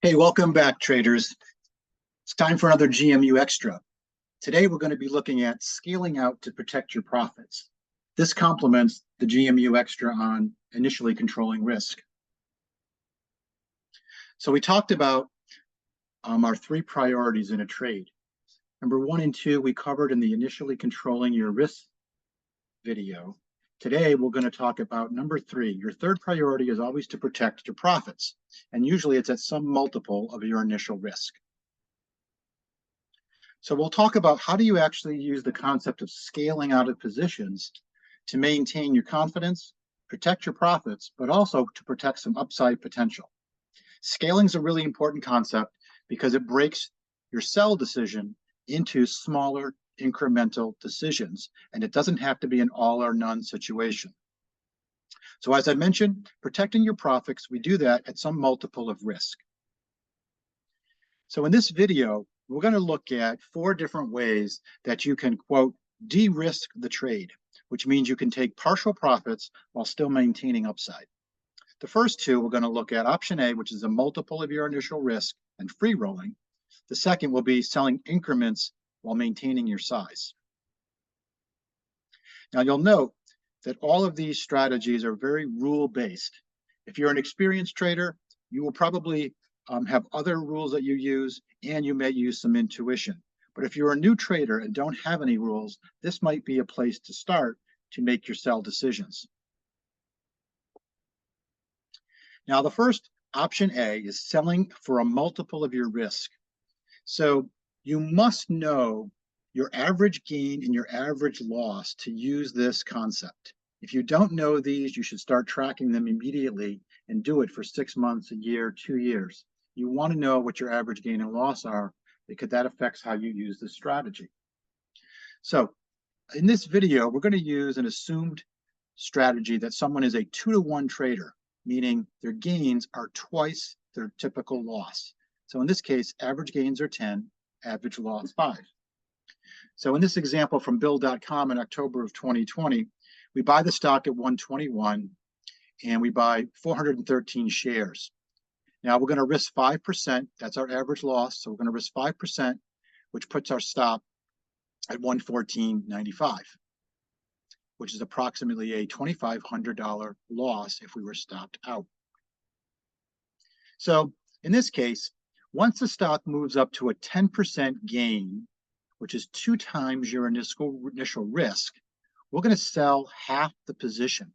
Hey, welcome back, traders. It's time for another GMU Extra. Today, we're going to be looking at scaling out to protect your profits. This complements the GMU Extra on initially controlling risk. So we talked about our three priorities in a trade. Number 1 and 2, we covered in the initially controlling your risk video. Today, we're going to talk about number 3. Your third priority is always to protect your profits. And usually it's at some multiple of your initial risk. So we'll talk about how do you actually use the concept of scaling out of positions to maintain your confidence, protect your profits, but also to protect some upside potential. Scaling is a really important concept because it breaks your sell decision into smaller incremental decisions, and it doesn't have to be an all or none situation. So as I mentioned, protecting your profits, we do that at some multiple of risk. So in this video, we're going to look at 4 different ways that you can, quote, de-risk the trade, which means you can take partial profits while still maintaining upside. The first 2, we're going to look at option A, which is a multiple of your initial risk and free rolling. The second will be selling increments while maintaining your size. Now you'll note that all of these strategies are very rule-based. If you're an experienced trader, you will probably have other rules that you use, and you may use some intuition. But if you're a new trader and don't have any rules, this might be a place to start to make your sell decisions. Now, the first option A is selling for a multiple of your risk. So you must know your average gain and your average loss to use this concept. If you don't know these, you should start tracking them immediately and do it for 6 months, a year, 2 years. You want to know what your average gain and loss are because that affects how you use this strategy. So in this video, we're going to use an assumed strategy that someone is a 2-to-1 trader, meaning their gains are twice their typical loss. So in this case, average gains are 10, average loss 5. So in this example from Bill.com in October of 2020, we buy the stock at 121 and we buy 413 shares. Now we're going to risk 5%. That's our average loss. So we're going to risk 5%, which puts our stop at 114.95, which is approximately a $2,500 loss if we were stopped out. So in this case, once the stock moves up to a 10% gain, which is 2 times your initial risk, we're going to sell half the position.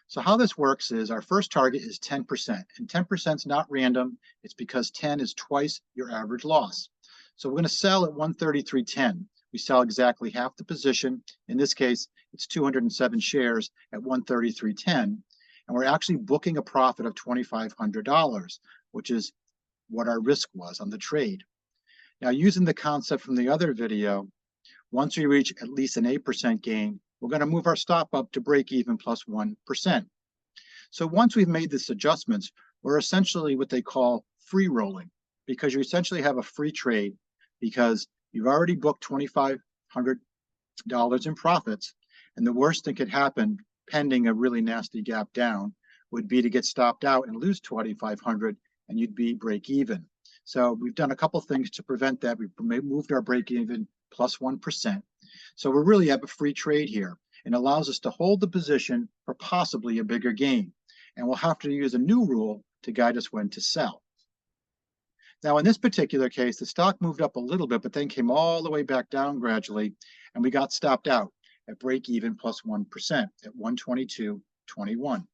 So how this works is our first target is 10%, and 10% is not random. It's because 10 is twice your average loss. So we're going to sell at 133.10. We sell exactly half the position. In this case, it's 207 shares at 133.10, and we're actually booking a profit of $2,500, which is what our risk was on the trade. Now, using the concept from the other video, once we reach at least an 8% gain, we're going to move our stop up to break even plus 1%. So once we've made these adjustments, we're essentially what they call free rolling, because you essentially have a free trade because you've already booked $2,500 in profits. And the worst that could happen, pending a really nasty gap down, would be to get stopped out and lose $2,500 and you'd be break even. So we've done a couple things to prevent that. We've moved our break even plus 1%. So we really have a free trade here and allows us to hold the position for possibly a bigger gain. And we'll have to use a new rule to guide us when to sell. Now, in this particular case, the stock moved up a little bit, but then came all the way back down gradually, and we got stopped out at break even plus 1% at 122.21.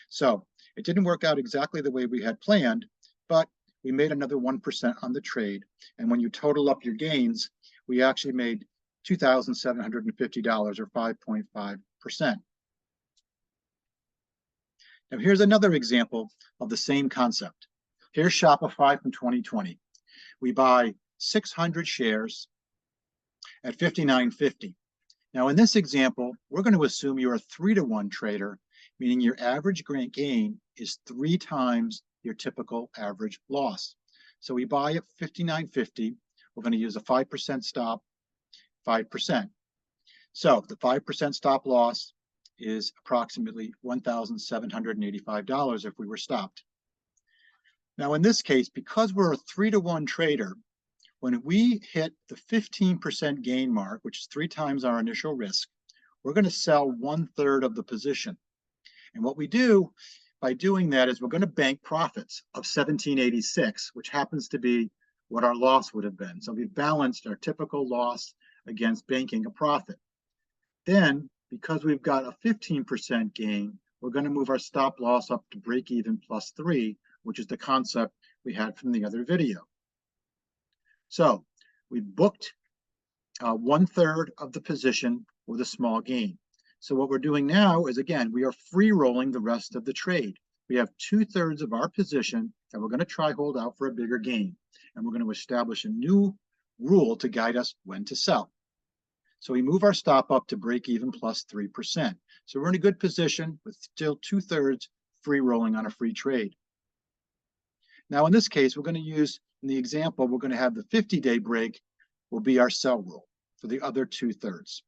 So it didn't work out exactly the way we had planned, but we made another 1% on the trade. And when you total up your gains, we actually made $2,750 or 5.5%. Now here's another example of the same concept. Here's Shopify from 2020. We buy 600 shares at $59.50. Now in this example, we're going to assume you're a 3-to-1 trader, meaning your average gain is 3 times your typical average loss. So we buy at $59.50. We're going to use a 5% stop, 5%. So the 5% stop loss is approximately $1,785 if we were stopped. Now, in this case, because we're a 3-to-1 trader, when we hit the 15% gain mark, which is 3 times our initial risk, we're going to sell 1/3 of the position. And what we do by doing that is we're going to bank profits of 1786, which happens to be what our loss would have been. So we've balanced our typical loss against banking a profit. Then, because we've got a 15% gain, we're going to move our stop loss up to break even plus 3, which is the concept we had from the other video. So we booked 1/3 of the position with a small gain. So what we're doing now is, again, we are free rolling the rest of the trade. We have 2/3 of our position that we're going to try hold out for a bigger gain. And we're going to establish a new rule to guide us when to sell. So we move our stop up to break even plus 3%. So we're in a good position with still 2/3 free rolling on a free trade. Now, in this case, we're going to use, in the example, we're going to have the 50-day break will be our sell rule for the other 2/3.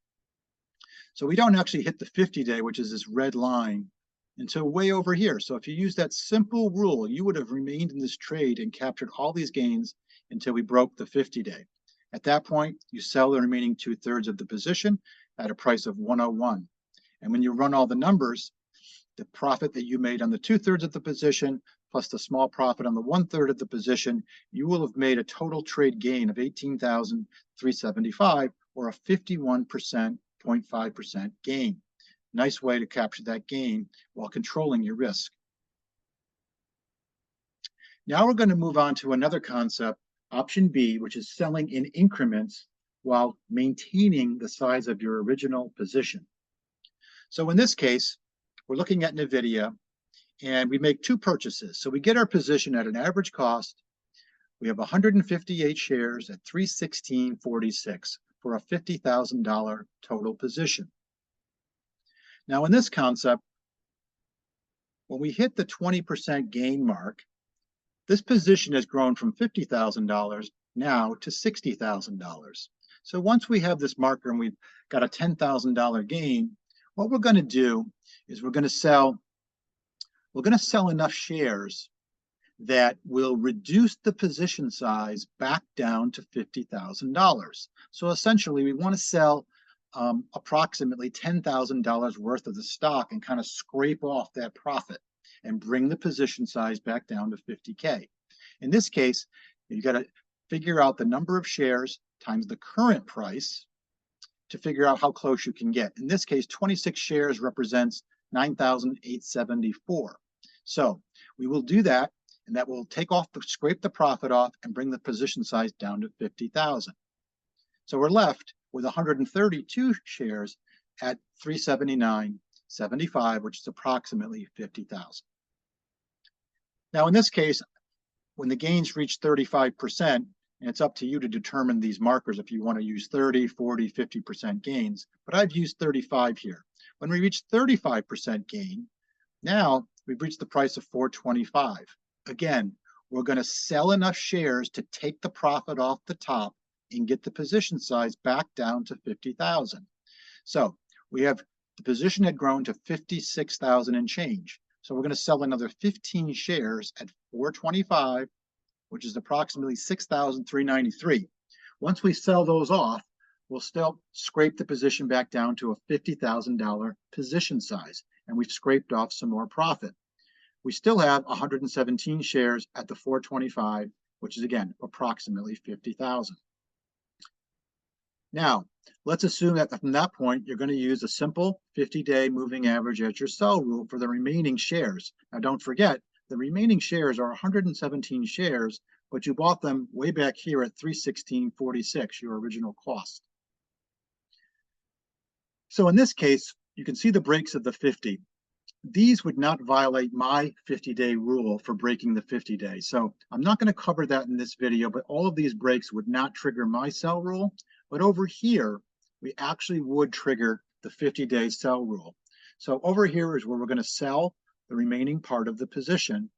So we don't actually hit the 50-day, which is this red line, until way over here. So if you use that simple rule, you would have remained in this trade and captured all these gains until we broke the 50-day. At that point, you sell the remaining 2/3 of the position at a price of 101. And when you run all the numbers, the profit that you made on the 2/3 of the position plus the small profit on the 1/3 of the position, you will have made a total trade gain of 18,375, or a 51.5% gain. Nice way to capture that gain while controlling your risk. Now we're going to move on to another concept, option B, which is selling in increments while maintaining the size of your original position. So in this case, we're looking at NVIDIA, and we make 2 purchases. So we get our position at an average cost. We have 158 shares at $316.46 for a $50,000 total position. Now in this concept, when we hit the 20% gain mark, this position has grown from $50,000 now to $60,000. So once we have this marker and we've got a $10,000 gain, what we're going to do is we're going to sell enough shares that will reduce the position size back down to $50,000. So essentially, we want to sell approximately $10,000 worth of the stock and kind of scrape off that profit and bring the position size back down to 50K. In this case, you got to figure out the number of shares times the current price to figure out how close you can get. In this case, 26 shares represents 9,874. So we will do that, and that will scrape the profit off and bring the position size down to 50,000. So we're left with 132 shares at 379.75, which is approximately 50,000. Now in this case, when the gains reach 35%, and it's up to you to determine these markers if you want to use 30, 40, 50% gains, but I've used 35 here. When we reach 35% gain, now we've reached the price of 425. Again, we're going to sell enough shares to take the profit off the top and get the position size back down to 50,000. So the position had grown to 56,000 and change. So we're going to sell another 15 shares at 425, which is approximately 6,393. Once we sell those off, we'll still scrape the position back down to a $50,000 position size, and we've scraped off some more profit. We still have 117 shares at the 425, which is again approximately 50,000. Now, let's assume that from that point, you're going to use a simple 50-day moving average as your sell rule for the remaining shares. Now, don't forget, the remaining shares are 117 shares, but you bought them way back here at $316.46, your original cost. So in this case, you can see the breaks of the 50. These would not violate my 50-day rule for breaking the 50-day. So I'm not going to cover that in this video, but all of these breaks would not trigger my sell rule. But over here, we actually would trigger the 50-day sell rule. So over here is where we're going to sell the remaining part of the position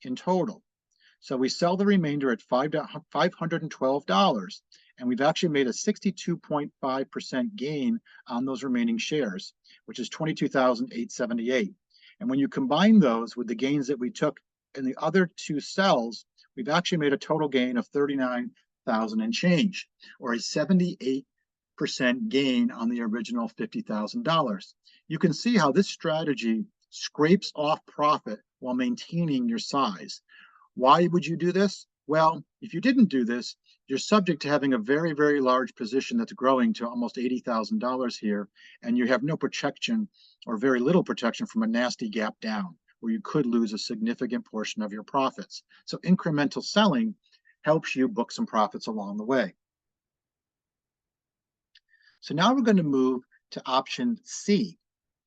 in total. So we sell the remainder at $512, and we've actually made a 62.5% gain on those remaining shares, which is 22,878. And when you combine those with the gains that we took in the other two cells, we've actually made a total gain of 39,000 and change, or a 78% gain on the original $50,000. You can see how this strategy scrapes off profit while maintaining your size. Why would you do this? Well, if you didn't do this, you're subject to having a very, very large position that's growing to almost $80,000 here, and you have no protection or very little protection from a nasty gap down, where you could lose a significant portion of your profits. So incremental selling helps you book some profits along the way. So now we're going to move to option C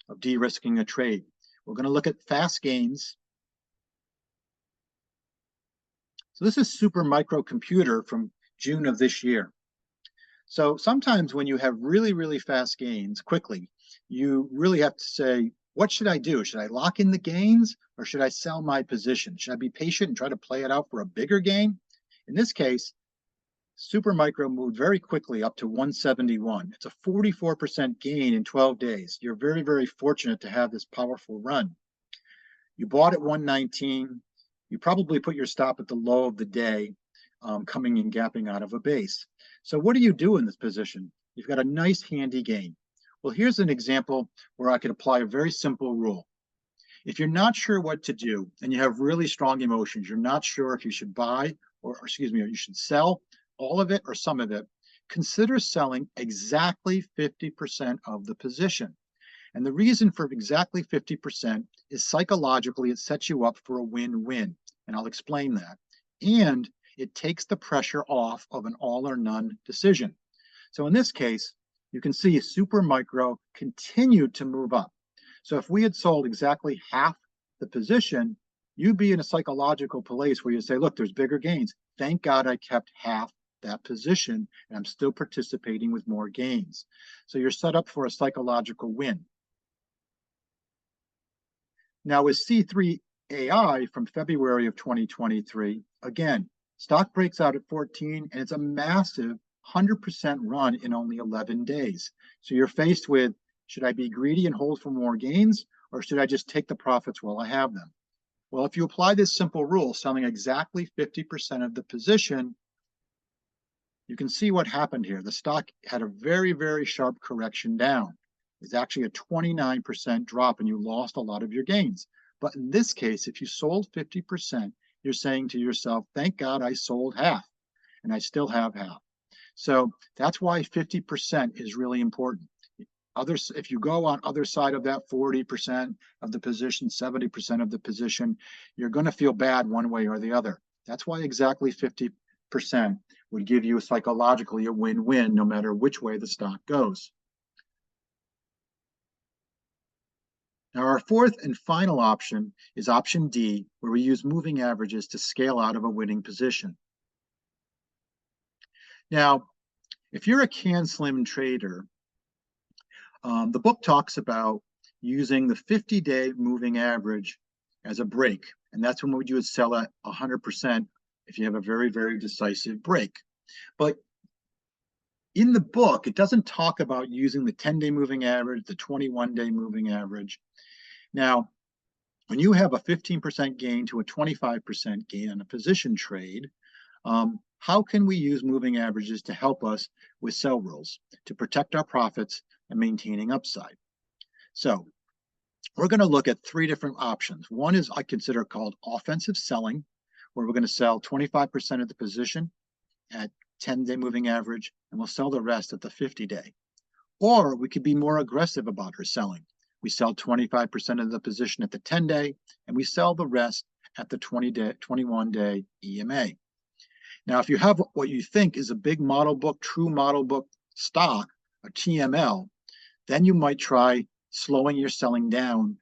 of de-risking a trade. We're going to look at fast gains. So this is Super Microcomputer from June of this year. So sometimes when you have really, really fast gains quickly, you really have to say, what should I do? Should I lock in the gains or should I sell my position? Should I be patient and try to play it out for a bigger gain? In this case, Super Micro moved very quickly up to 171. It's a 44% gain in 12 days. You're very, very fortunate to have this powerful run. You bought at 119. You probably put your stop at the low of the day, coming and gapping out of a base. So what do you do in this position? You've got a nice handy gain. Well, here's an example where I could apply a very simple rule. If you're not sure what to do and you have really strong emotions, you're not sure if you should buy or you should sell all of it or some of it, consider selling exactly 50% of the position. And the reason for exactly 50% is psychologically it sets you up for a win-win, and I'll explain that. And it takes the pressure off of an all or none decision. So in this case, you can see Super Micro continued to move up. So if we had sold exactly half the position, you'd be in a psychological place where you say, look, there's bigger gains. Thank God I kept half that position and I'm still participating with more gains. So you're set up for a psychological win. Now with C3 AI from February of 2023, again, stock breaks out at 14 and it's a massive 100% run in only 11 days. So you're faced with, should I be greedy and hold for more gains or should I just take the profits while I have them? Well, if you apply this simple rule, selling exactly 50% of the position, you can see what happened here. The stock had a very, very sharp correction down. It's actually a 29% drop and you lost a lot of your gains. But in this case, if you sold 50%, you're saying to yourself, thank God I sold half and I still have half. So that's why 50% is really important. Others, if you go on other side of that 40% of the position, 70% of the position, you're going to feel bad one way or the other. That's why exactly 50% would give you psychologically a win-win no matter which way the stock goes. Now our fourth and final option is option D, where we use moving averages to scale out of a winning position. Now, if you're a CanSlim trader, the book talks about using the 50-day moving average as a break, and that's when you would sell at 100% if you have a very, very decisive break. But in the book, it doesn't talk about using the 10-day moving average, the 21-day moving average. Now, when you have a 15% gain to a 25% gain on a position trade, how can we use moving averages to help us with sell rules, to protect our profits and maintaining upside? So we're going to look at three different options. One is I consider called offensive selling, where we're going to sell 25% of the position at 10-day moving average, and we'll sell the rest at the 50-day. Or we could be more aggressive about our selling. We sell 25% of the position at the 10-day, and we sell the rest at the 21-day EMA. Now, if you have what you think is a big model book, true model book stock, a TML, then you might try slowing your selling down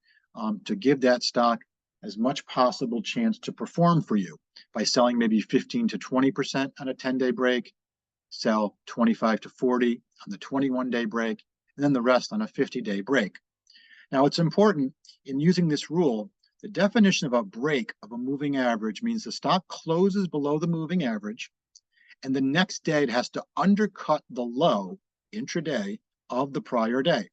to give that stock as much possible chance to perform for you by selling maybe 15 to 20% on a 10-day break, sell 25 to 40 on the 21-day break, and then the rest on a 50-day break. Now, it's important in using this rule, the definition of a break of a moving average means the stock closes below the moving average, and the next day it has to undercut the low intraday of the prior day.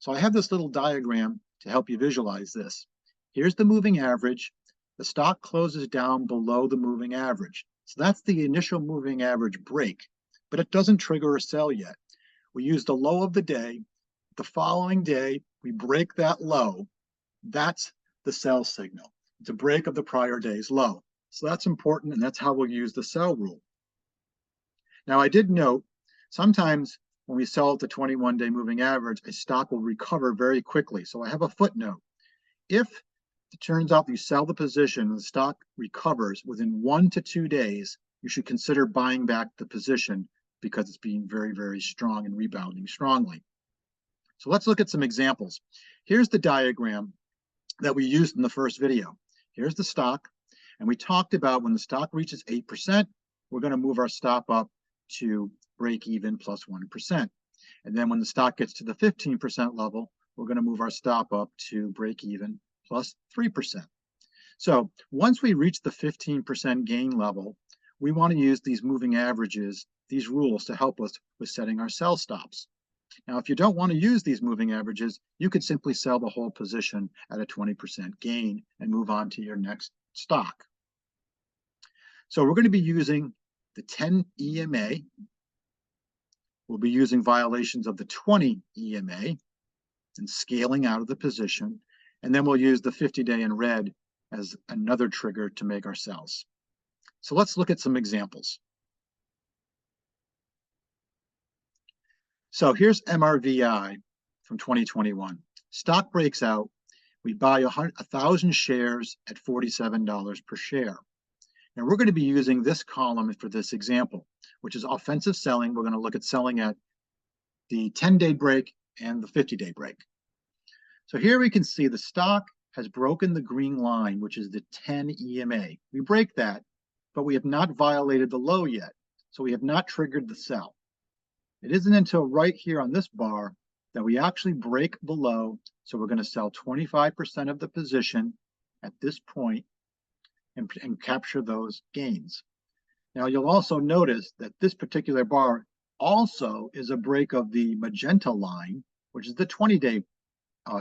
So I have this little diagram to help you visualize this. Here's the moving average. the stock closes down below the moving average. So that's the initial moving average break, but it doesn't trigger a sell yet. We use the low of the day. The following day, we break that low. That's the sell signal. It's a break of the prior day's low. So that's important, and that's how we'll use the sell rule. Now, I did note sometimes when we sell at the 21-day moving average, a stock will recover very quickly. So I have a footnote. If it turns out you sell the position and the stock recovers within 1 to 2 days, you should consider buying back the position because it's being very, very strong and rebounding strongly. So let's look at some examples. Here's the diagram that we used in the first video. Here's the stock, and we talked about when the stock reaches 8%, we're going to move our stop up to break even plus 1%. And then when the stock gets to the 15% level, we're going to move our stop up to break even plus 3%. So once we reach the 15% gain level, we want to use these moving averages, these rules, to help us with setting our sell stops. Now, if you don't want to use these moving averages, you could simply sell the whole position at a 20% gain and move on to your next stock. So we're going to be using the 10 EMA. We'll be using violations of the 20 EMA and scaling out of the position. And then we'll use the 50-day in red as another trigger to make our sells. So let's look at some examples. So here's MRVI from 2021. Stock breaks out. We buy 1,000 shares at $47 per share. Now we're going to be using this column for this example, which is offensive selling. We're going to look at selling at the 10-day break and the 50-day break. So here we can see the stock has broken the green line, which is the 10 EMA. We break that, but we have not violated the low yet. So we have not triggered the sell. It isn't until right here on this bar that we actually break below. So we're going to sell 25% of the position at this point and capture those gains. Now you'll also notice that this particular bar also is a break of the magenta line, which is the 20-day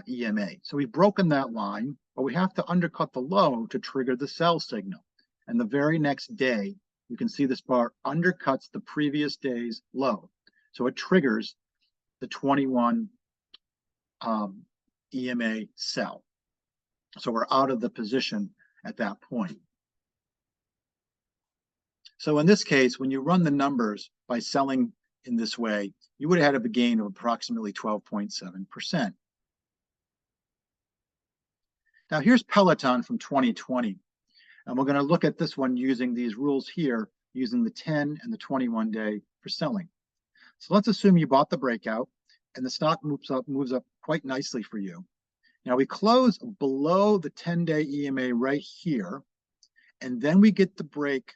EMA. So we've broken that line, but we have to undercut the low to trigger the sell signal. And the very next day, you can see this bar undercuts the previous day's low. So it triggers the 21 EMA sell. So we're out of the position at that point. So in this case, when you run the numbers by selling in this way, you would have had a gain of approximately 12.7%. Now here's Peloton from 2020. And we're going to look at this one using these rules here, using the 10 and the 21 day for selling. So let's assume you bought the breakout and the stock moves up quite nicely for you. Now we close below the 10-day EMA right here, and then we get the break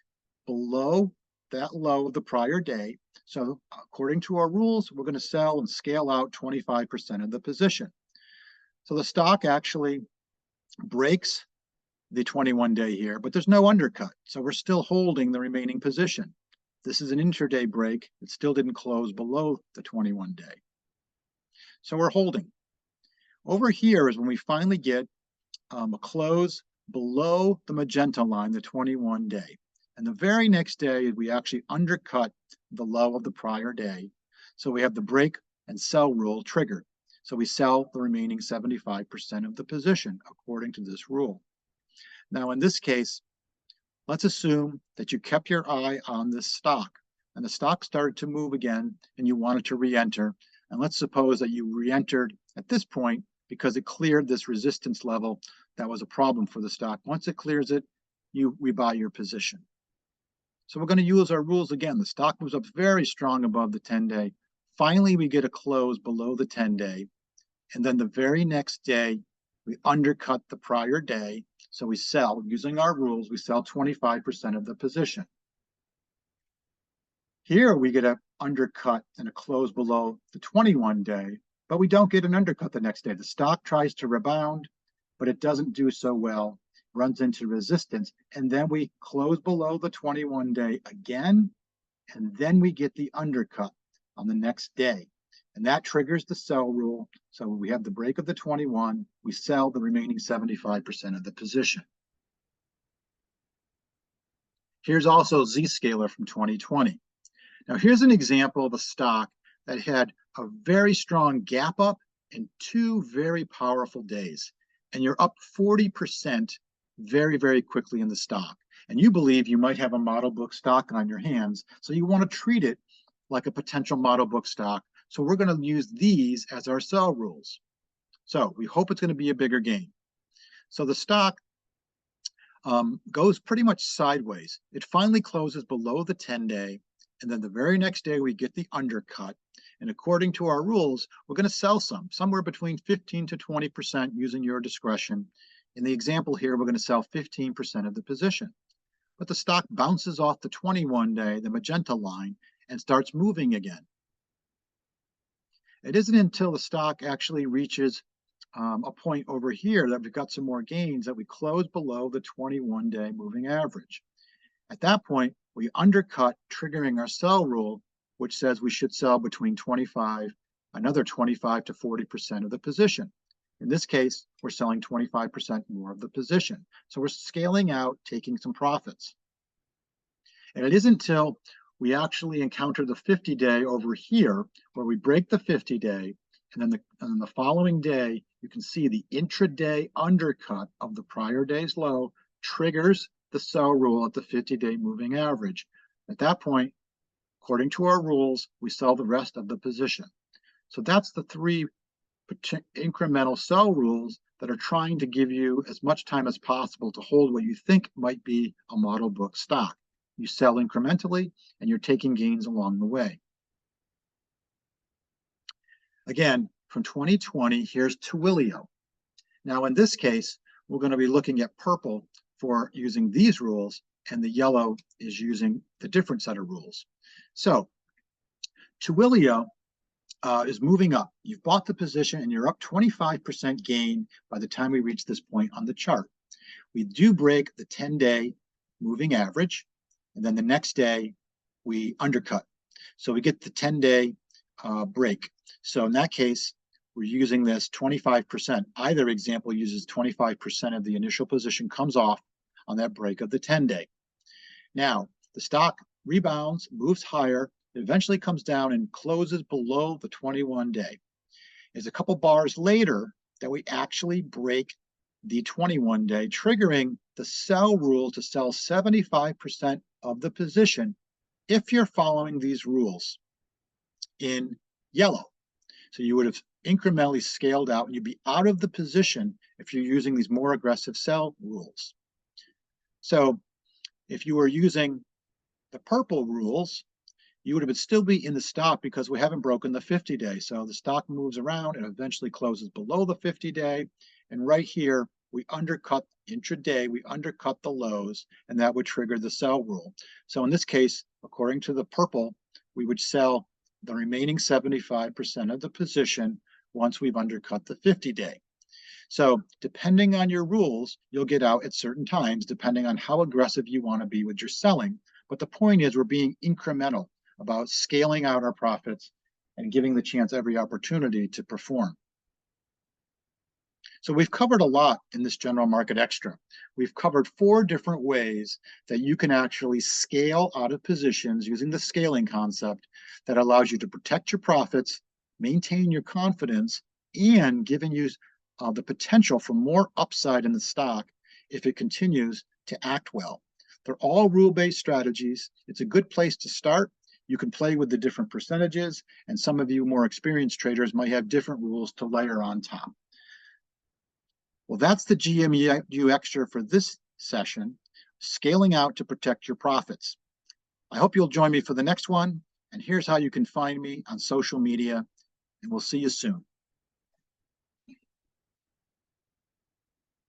below that low of the prior day. So according to our rules, we're going to sell and scale out 25% of the position. So the stock actually breaks the 21-day here, but there's no undercut. So we're still holding the remaining position. This is an intraday break. It still didn't close below the 21-day. So we're holding. Over here is when we finally get a close below the magenta line, the 21-day. And the very next day, we actually undercut the low of the prior day. So we have the break and sell rule triggered. So we sell the remaining 75% of the position according to this rule. Now in this case, let's assume that you kept your eye on this stock and the stock started to move again and you wanted to re-enter. And let's suppose that you re-entered at this point because it cleared this resistance level that was a problem for the stock. Once it clears it, you rebuy your position. So we're going to use our rules again. The stock moves up very strong above the 10-day. Finally, we get a close below the 10-day. And then the very next day, we undercut the prior day. So we sell, using our rules, we sell 25% of the position. Here we get an undercut and a close below the 21-day, but we don't get an undercut the next day. The stock tries to rebound, but it doesn't do so well, runs into resistance, and then we close below the 21-day again, and then we get the undercut on the next day. And that triggers the sell rule. So we have the break of the 21, we sell the remaining 75% of the position. Here's also Zscaler from 2020. Now here's an example of a stock that had a very strong gap up and 2 very powerful days. And you're up 40% very, very quickly in the stock. And you believe you might have a model book stock on your hands, so you want to treat it like a potential model book stock. So we're going to use these as our sell rules. So we hope it's going to be a bigger gain. So the stock goes pretty much sideways. It finally closes below the 10-day, and then the very next day we get the undercut. And according to our rules, we're going to sell somewhere between 15 to 20% using your discretion. In the example here, we're going to sell 15% of the position. But the stock bounces off the 21-day, the magenta line, and starts moving again. It isn't until the stock actually reaches a point over here that we've got some more gains that we close below the 21-day moving average. At that point, we undercut, triggering our sell rule, which says we should sell between another 25 to 40% of the position. In this case, we're selling 25% more of the position. So we're scaling out, taking some profits. And it isn't until we actually encounter the 50-day over here where we break the 50-day, and then the following day, you can see the intraday undercut of the prior day's low triggers the sell rule at the 50-day moving average. At that point, according to our rules, we sell the rest of the position. So that's the 3 incremental sell rules that are trying to give you as much time as possible to hold what you think might be a model book stock. You sell incrementally, and you're taking gains along the way. Again, from 2020, here's Twilio. Now, in this case, we're going to be looking at purple for using these rules, and the yellow is using the different set of rules. So Twilio is moving up. You've bought the position, and you're up 25% gain by the time we reach this point on the chart. We do break the 10-day moving average, and then the next day we undercut. So we get the 10-day break. So in that case, we're using this 25%. Either example uses 25% of the initial position comes off on that break of the 10-day. Now, the stock rebounds, moves higher, it eventually comes down and closes below the 21-day. It's a couple bars later that we actually break the 21-day, triggering the sell rule to sell 75% of the position if you're following these rules in yellow. So you would have incrementally scaled out, and you'd be out of the position if you're using these more aggressive sell rules. So if you were using the purple rules, you would have still be in the stock because we haven't broken the 50-day. So the stock moves around and eventually closes below the 50-day. And right here, we undercut intraday, we undercut the lows, and that would trigger the sell rule. So in this case, according to the purple, we would sell the remaining 75% of the position once we've undercut the 50-day. So depending on your rules, you'll get out at certain times, depending on how aggressive you want to be with your selling. But the point is, we're being incremental about scaling out our profits and giving the chance every opportunity to perform. So we've covered a lot in this General Market Extra. We've covered 4 different ways that you can actually scale out of positions using the scaling concept that allows you to protect your profits, maintain your confidence, and giving you the potential for more upside in the stock if it continues to act well. They're all rule-based strategies. It's a good place to start. You can play with the different percentages, and some of you more experienced traders might have different rules to layer on top. Well, that's the GMU Extra for this session, scaling out to protect your profits. I hope you'll join me for the next one, and here's how you can find me on social media, and we'll see you soon.